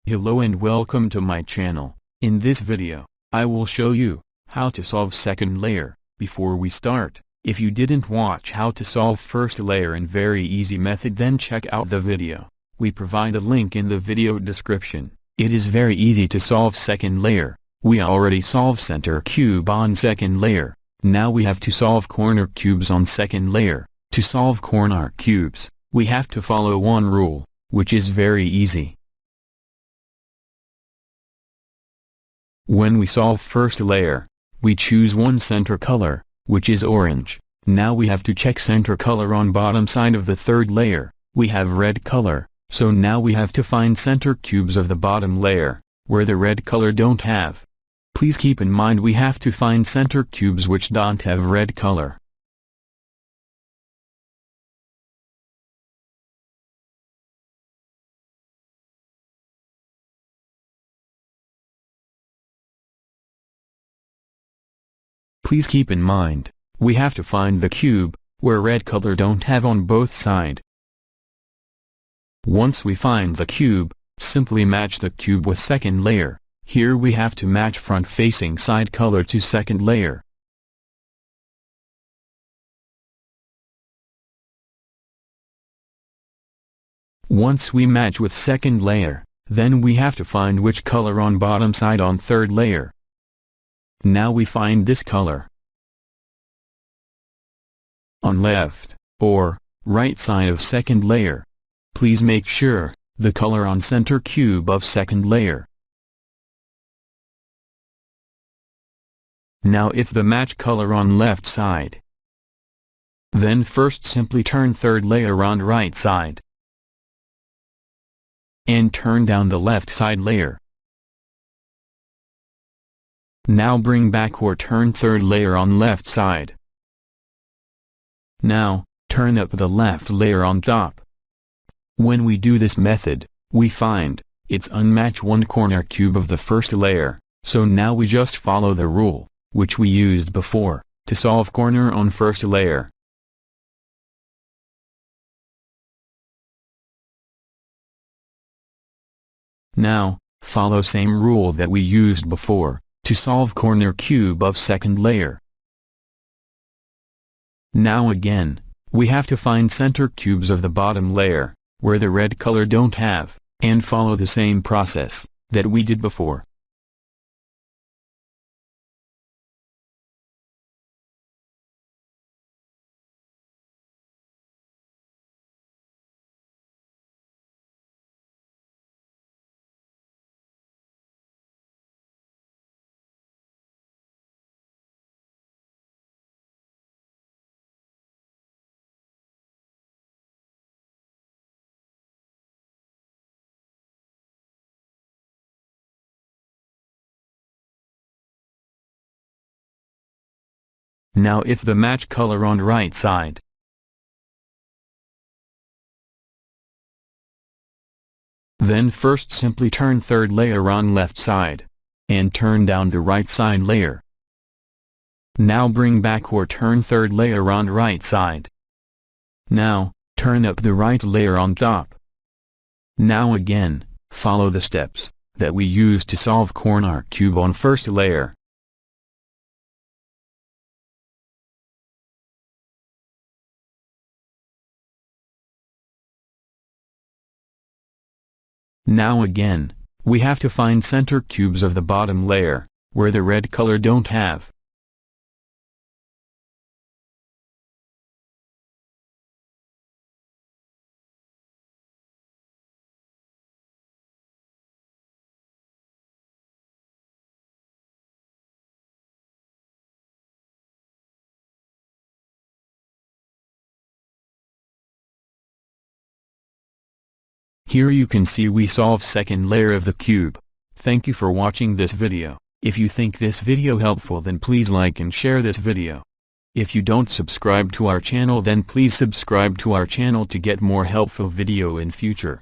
Hello and welcome to my channel. In this video, I will show you how to solve second layer. Before we start, if you didn't watch how to solve first layer in very easy method, then check out the video. We provide a link in the video description. It is very easy to solve second layer. We already solved center cube on second layer. Now we have to solve corner cubes on second layer. To solve corner cubes, we have to follow one rule, which is very easy. When we solve first layer, we choose one center color, which is orange. Now we have to check center color on bottom side of the third layer. We have red color, so now we have to find center cubes of the bottom layer, where the red color don't have. Please keep in mind we have to find center cubes which don't have red color. Please keep in mind, we have to find the cube, where red color don't have on both sides. Once we find the cube, simply match the cube with second layer. Here we have to match front facing side color to second layer. Once we match with second layer, then we have to find which color on bottom side on third layer. Now we find this color on left or right side of second layer. Please make sure the color on center cube of second layer. Now if the match color on left side, then first simply turn third layer on right side and turn down the left side layer. Now bring back or turn third layer on left side. Now, turn up the left layer on top. When we do this method, we find it's unmatched one corner cube of the first layer, so now we just follow the rule, which we used before, to solve corner on first layer. Now, follow same rule that we used before, to solve corner cube of second layer. Now again, we have to find center cubes of the bottom layer, where the red color don't have, and follow the same process that we did before. Now if the match color on right side, then first simply turn third layer on left side, and turn down the right side layer. Now bring back or turn third layer on right side. Now, turn up the right layer on top. Now again, follow the steps that we used to solve corner cube on first layer. Now again, we have to find center cubes of the bottom layer, where the red color don't have. Here you can see we solve second layer of the cube. Thank you for watching this video. If you think this video helpful, then please like and share this video. If you don't subscribe to our channel, then please subscribe to our channel to get more helpful video in future.